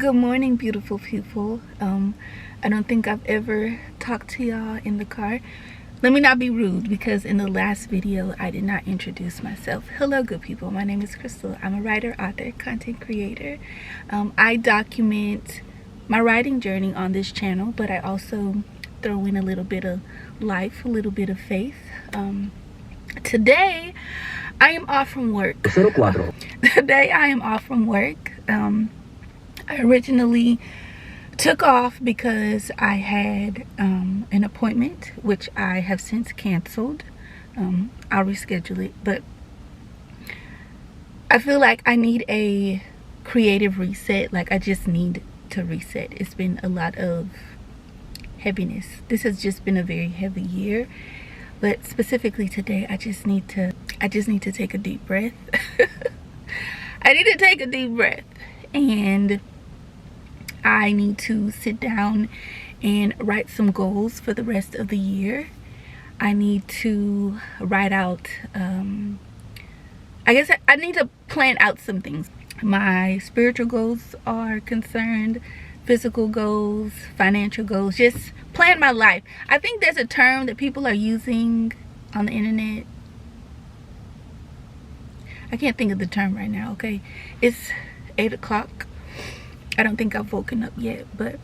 Good morning, beautiful people. I don't think I've ever talked to y'all in the car. Let me not be rude, because in the last video I did not introduce myself. Hello, good people. My name is Krystle. I'm a writer, author, content creator. I document my writing journey on this channel, but I also throw in a little bit of life, a little bit of faith. Today I am off from work. Today I am off from work. I originally took off because I had an appointment, which I have since canceled. I'll reschedule it, but I feel like I need a creative reset. Like, I just need to reset. It's been a lot of heaviness. This has just been a very heavy year, but specifically today I just need to take a deep breath. I need to take a deep breath, and I need to sit down and write some goals for the rest of the year. I need to write out, I guess I need to plan out some things. My spiritual goals are concerned, physical goals, financial goals, just plan my life. I think there's a term that people are using on the internet. I can't think of the term right now, okay? It's 8 o'clock. I don't think I've woken up yet, but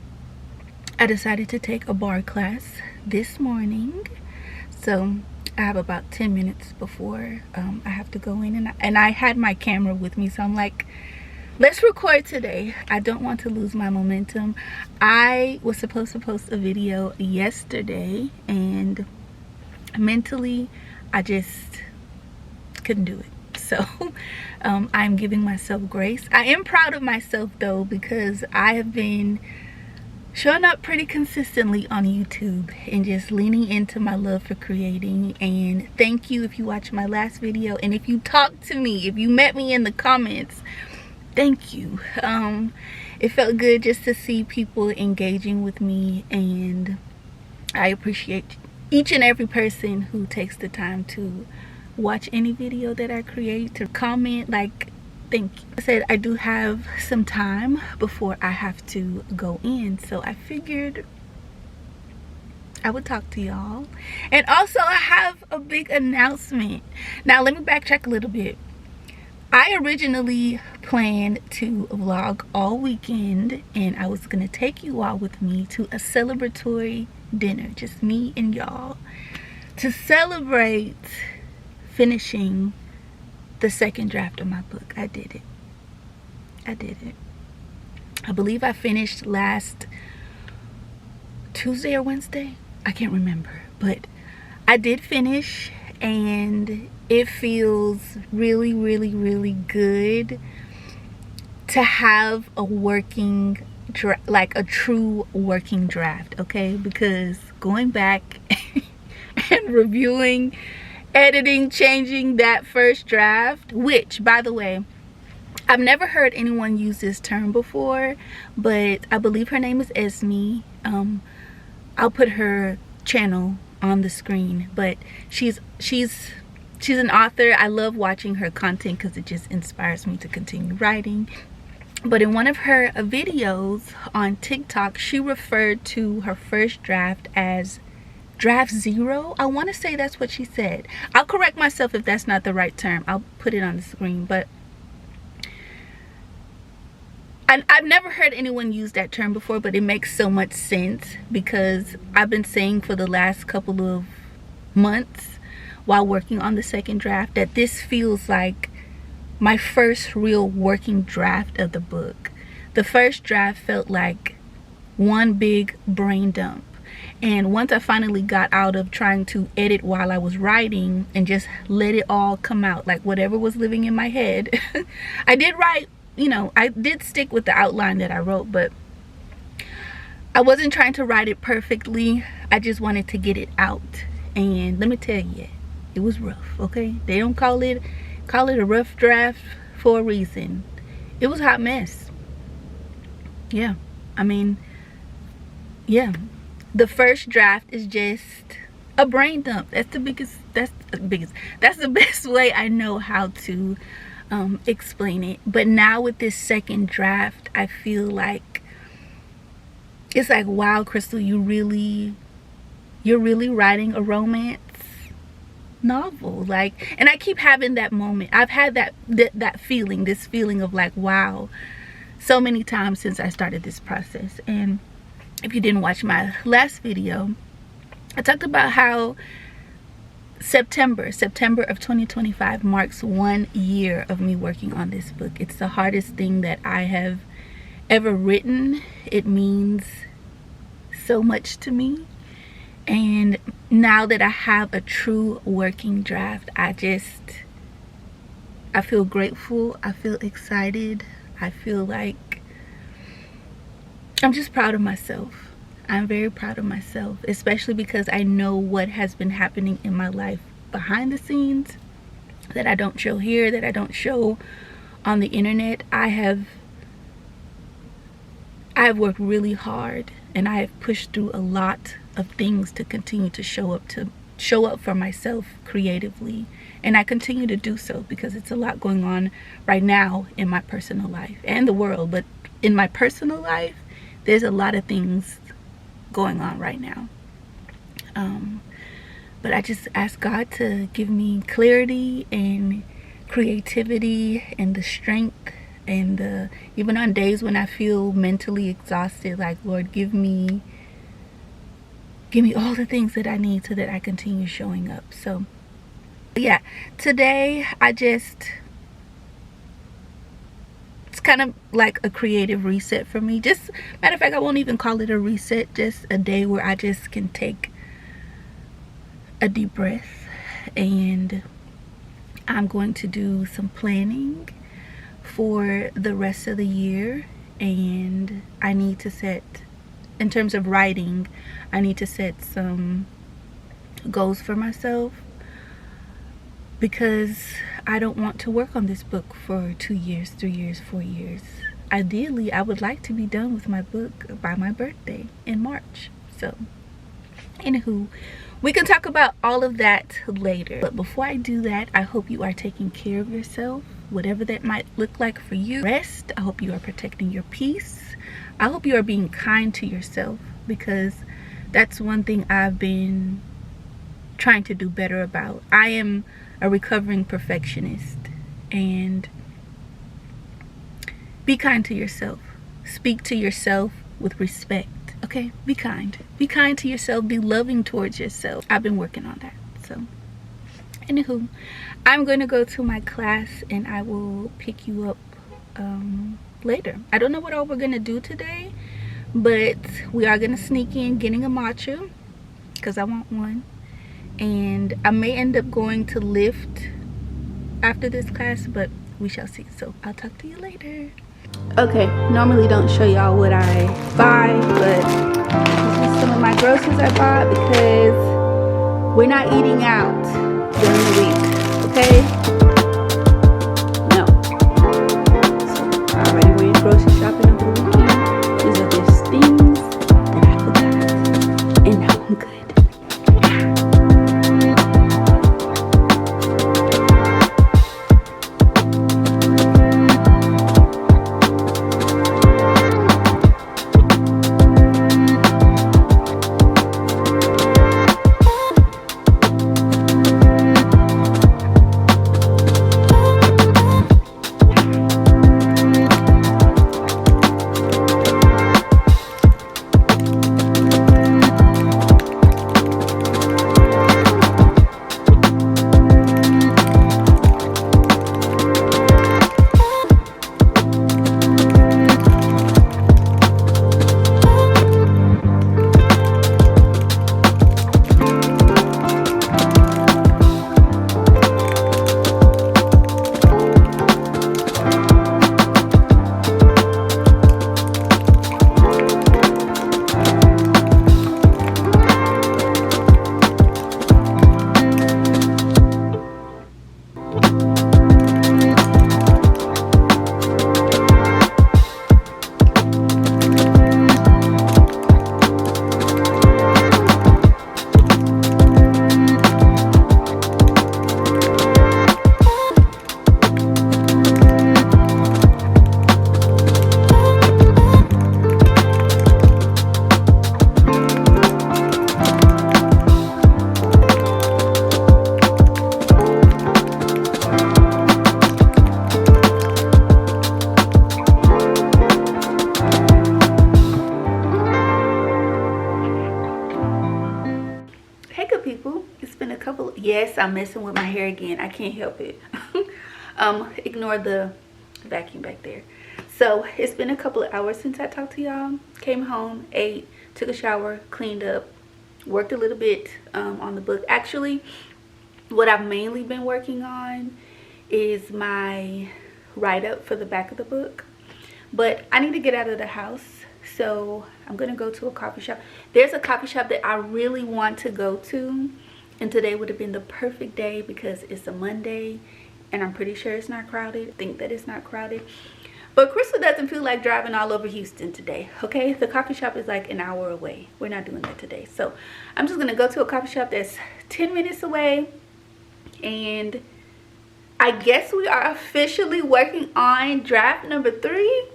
I decided to take a bar class this morning. So I have about 10 minutes before I have to go in, and I had my camera with me, so I'm like, let's record today. I don't want to lose my momentum. I was supposed to post a video yesterday, and mentally I just couldn't do it. So I'm giving myself grace. I am proud of myself though, because I have been showing up pretty consistently on YouTube and just leaning into my love for creating. And thank you if you watched my last video, and if you talked to me, if you met me in the comments, thank you. It felt good just to see people engaging with me, and I appreciate each and every person who takes the time to watch any video that I create, to comment. Like, thank you. I said I do have some time before I have to go in, so I figured I would talk to y'all. And also, I have a big announcement. Now let me backtrack a little bit. I originally planned to vlog all weekend, and I was gonna take you all with me to a celebratory dinner, just me and y'all, to celebrate finishing the second draft of my book. I did it. I believe I finished last Tuesday or Wednesday. I can't remember, but I did finish, and it feels really, really, really good to have a working like a true working draft, okay? Because going back and reviewing, editing, changing that first draft, which, by the way, I've never heard anyone use this term before, but I believe her name is Esme. I'll put her channel on the screen, but she's an author. I love watching her content because it just inspires me to continue writing. But in one of her videos on TikTok, she referred to her first draft as draft 0. I want to say that's what she said. I'll correct myself if that's not the right term. I'll put it on the screen. But I've never heard anyone use that term before, but it makes so much sense, because I've been saying for the last couple of months while working on the second draft that this feels like my first real working draft of the book. The first draft felt like one big brain dump. And once I finally got out of trying to edit while I was writing and just let it all come out, like whatever was living in my head, I did write, you know, I did stick with the outline that I wrote, but I wasn't trying to write it perfectly. I just wanted to get it out. And let me tell you, it was rough, okay? They don't call it a rough draft for a reason. It was a hot mess. Yeah, I mean, yeah. The first draft is just a brain dump. That's the best way I know how to explain it. But now with this second draft, I feel like it's like, wow, Krystle, you're really writing a romance novel. Like, and I keep having that moment. I've had that feeling, this feeling of like, wow, so many times since I started this process. And if you didn't watch my last video, I talked about how September of 2025 marks 1 year of me working on this book. It's the hardest thing that I have ever written. It means so much to me. And now that I have a true working draft, I feel grateful. I feel excited. I feel like I'm just proud of myself. I'm very proud of myself, especially because I know what has been happening in my life behind the scenes that I don't show here, that I don't show on the internet. I have worked really hard, and I have pushed through a lot of things to continue to show up for myself creatively. And I continue to do so because it's a lot going on right now in my personal life and the world. But in my personal life, there's a lot of things going on right now. But I just ask God to give me clarity and creativity and the strength, and even on days when I feel mentally exhausted, like, Lord, give me all the things that I need so that I continue showing up. So yeah, today it's kind of like a creative reset for me. Just, matter of fact, I won't even call it a reset, just a day where I just can take a deep breath, and I'm going to do some planning for the rest of the year. And I need to set, in terms of writing, I need to set some goals for myself, because I don't want to work on this book for 2 years, 3 years, 4 years. Ideally, I would like to be done with my book by my birthday in March. So, anywho, we can talk about all of that later. But before I do that, I hope you are taking care of yourself, whatever that might look like for you. Rest. I hope you are protecting your peace. I hope you are being kind to yourself, because that's one thing I've been trying to do better about. I am a recovering perfectionist, and be kind to yourself. Speak to yourself with respect. Okay, be kind to yourself. Be loving towards yourself. I've been working on that. So anywho, I'm going to go to my class, and I will pick you up later. I don't know what all we're gonna do today, but we are gonna sneak in getting a matcha because I want one, and I may end up going to Lyft after this class, but we shall see. So I'll talk to you later. Okay, normally don't show y'all what I buy, but this is some of my groceries I bought because we're not eating out during the week, okay? No. So I already went grocery shopping over the weekend. These are just things that I forgot, and now I'm good. yes, I'm messing with my hair again. I can't help it. Ignore the vacuum back there. So it's been a couple of hours since I talked to y'all. Came home, ate, took a shower, cleaned up, worked a little bit on the book. Actually, what I've mainly been working on is my write-up for the back of the book. But I need to get out of the house, so I'm gonna go to a coffee shop. There's a coffee shop that I really want to go to, and today would have been the perfect day because it's a Monday and I'm pretty sure it's not crowded. I think that it's not crowded. But Krystle doesn't feel like driving all over Houston today, okay? The coffee shop is like an hour away. We're not doing that today. So I'm just gonna go to a coffee shop that's 10 minutes away, and I guess we are officially working on draft number 3.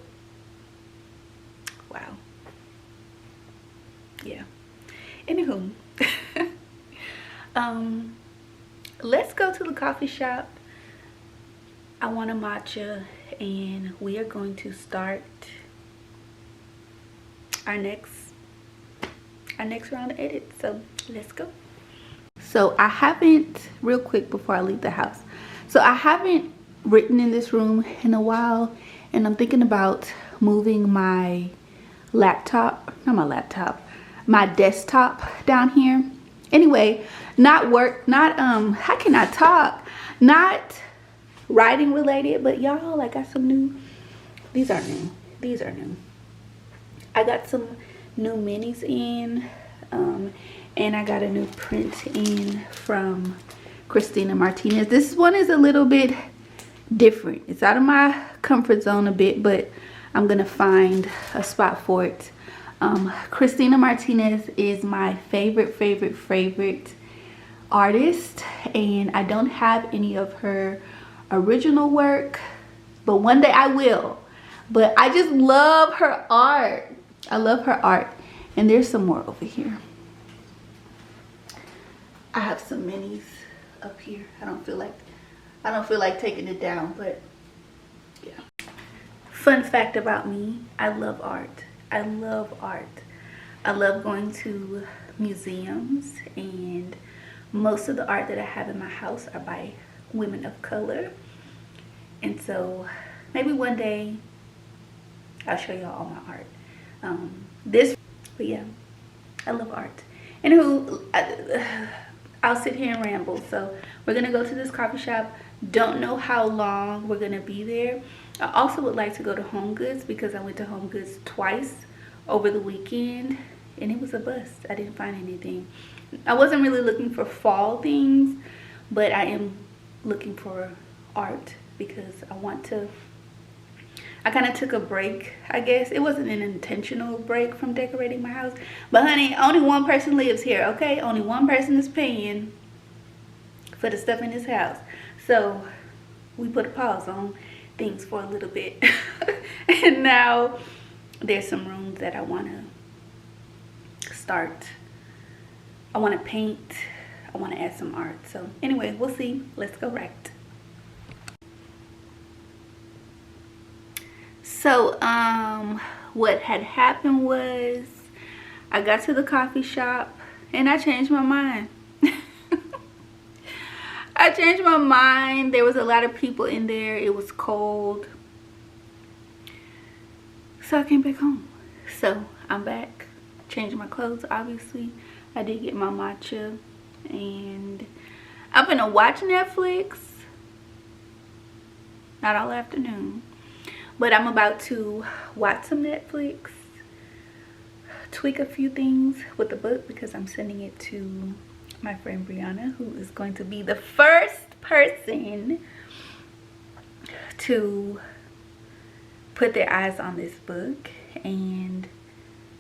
Wow. Yeah. Anywho, let's go to the coffee shop. I want a matcha, and we are going to start our next round of edits. So let's go. So I haven't, real quick before I leave the house, so I haven't written in this room in a while, and I'm thinking about moving my laptop, not my laptop, my desktop down here. Anyway, not how can I talk? Not writing related, but y'all, I got some new, these are new. I got some new minis in, and I got a new print in from Krystle Martinez. This one is a little bit different. It's out of my comfort zone a bit, but I'm gonna find a spot for it. Krystle Martinez is my favorite artist, and I don't have any of her original work, but one day I will. But I just love her art. I love her art. And there's some more over here. I have some minis up here. I don't feel like taking it down, but yeah. Fun fact about me, I love art. I love art. I love going to museums, and most of the art that I have in my house are by women of color. And so maybe one day I'll show y'all all my art. But yeah, I love art. Anywho, I'll sit here and ramble. So we're gonna go to this coffee shop. Don't know how long we're gonna be there. I also would like to go to Home Goods because I went to Home Goods twice over the weekend and it was a bust. I didn't find anything. I wasn't really looking for fall things, but I am looking for art because I kind of took a break, I guess. It wasn't an intentional break from decorating my house. But honey, only one person lives here, okay? Only one person is paying for the stuff in this house. So we put a pause on things for a little bit. And now there's some rooms that I want to start. I want to paint. I want to add some art. So anyway, we'll see. Let's go right. So what had happened was I got to the coffee shop and I changed my mind. I changed my mind. There was a lot of people in there. It was cold. So I came back home. So I'm back. Changed my clothes, obviously. I did get my matcha. And I'm gonna watch Netflix. Not all afternoon. But I'm about to watch some Netflix. Tweak a few things with the book because I'm sending it to my friend Brianna, who is going to be the first person to put their eyes on this book. And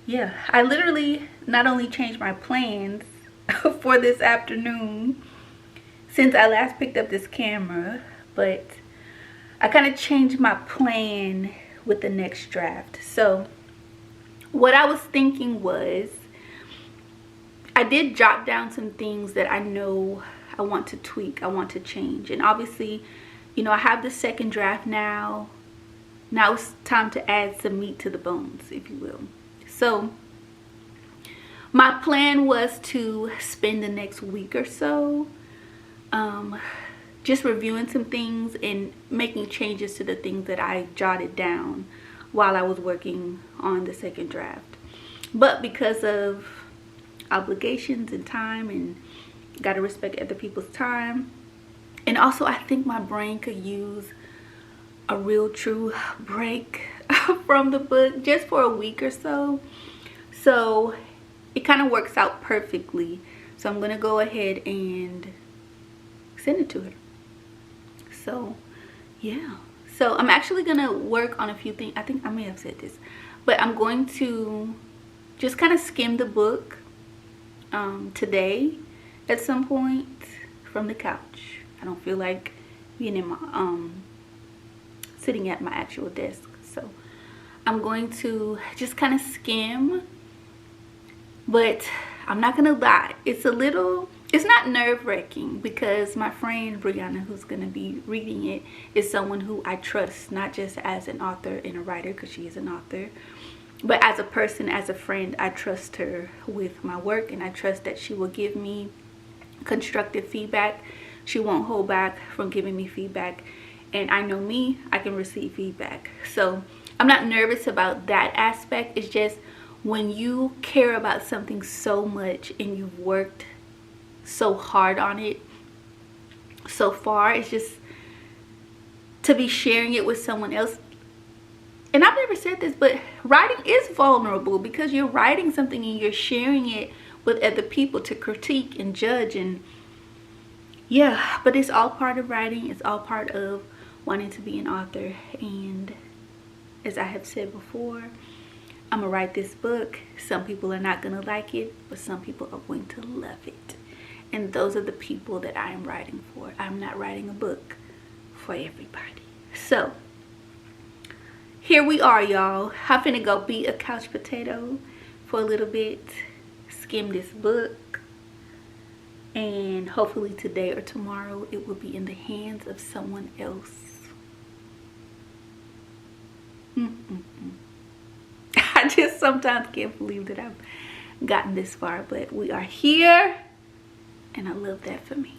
yeah, I literally not only changed my plans for this afternoon since I last picked up this camera, but I kind of changed my plan with the next draft. So what I was thinking was, I did jot down some things that I know I want to tweak, I want to change. And obviously, you know, I have the second draft now. Now it's time to add some meat to the bones, if you will. So my plan was to spend the next week or so just reviewing some things and making changes to the things that I jotted down while I was working on the second draft. But because of obligations and time, and gotta respect other people's time, and also I think my brain could use a real true break from the book just for a week or so. So it kind of works out perfectly. So I'm gonna go ahead and send it to her. So yeah, so I'm actually gonna work on a few things. I think I may have said this, but I'm going to just kind of skim the book today at some point from the couch. I don't feel like being in my sitting at my actual desk, so I'm going to just kind of skim. But I'm not gonna lie, it's not nerve-wracking, because my friend Brianna, who's gonna be reading it, is someone who I trust, not just as an author and a writer, because she is an author, but as a person, as a friend. I trust her with my work, and I trust that she will give me constructive feedback. She won't hold back from giving me feedback, and I know me, I can receive feedback. So I'm not nervous about that aspect. It's just when you care about something so much and you've worked so hard on it so far, it's just to be sharing it with someone else. And I've never said this, but writing is vulnerable, because you're writing something and you're sharing it with other people to critique and judge. And yeah, but it's all part of writing. It's all part of wanting to be an author. And as I have said before, I'm gonna write this book. Some people are not gonna like it, but some people are going to love it. And those are the people that I am writing for. I'm not writing a book for everybody. So here we are, y'all. I'm finna go be a couch potato for a little bit, skim this book, and hopefully today or tomorrow it will be in the hands of someone else. I just sometimes can't believe that I've gotten this far, but we are here, and I love that for me.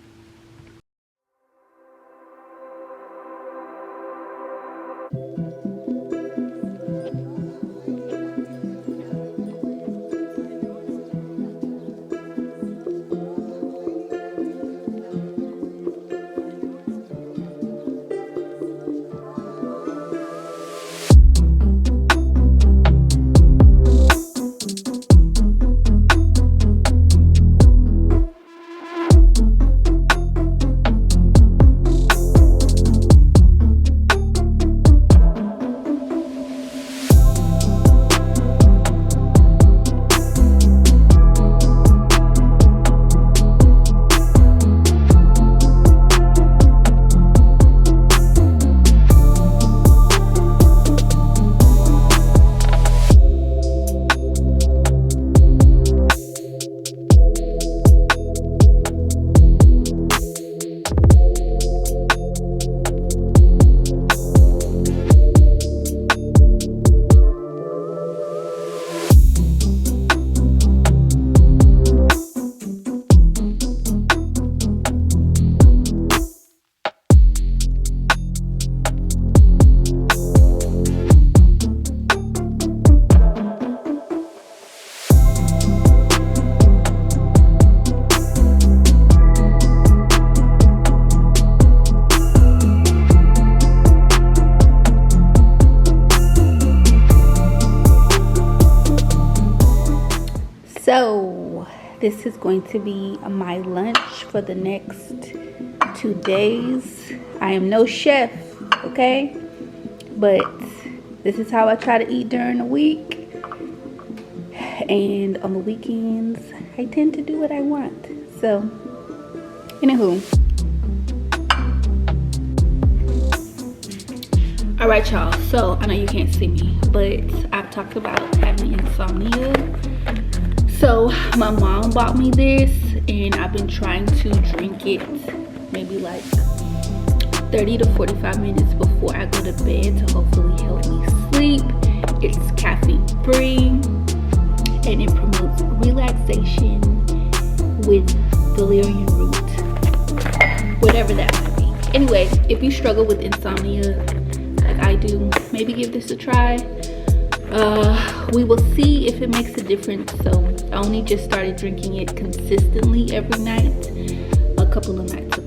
So this is going to be my lunch for the next 2 days. I am no chef, okay? But this is how I try to eat during the week. And on the weekends, I tend to do what I want. So, anywho. Alright, y'all. So, I know you can't see me, but I've talked about having insomnia. So my mom bought me this, and I've been trying to drink it maybe like 30 to 45 minutes before I go to bed to hopefully help me sleep. It's caffeine free, and it promotes relaxation with valerian root. whatever that might be. Anyway, if you struggle with insomnia like I do, maybe give this a try. We will see if it makes a difference. So I only just started drinking it consistently every night a couple of nights ago.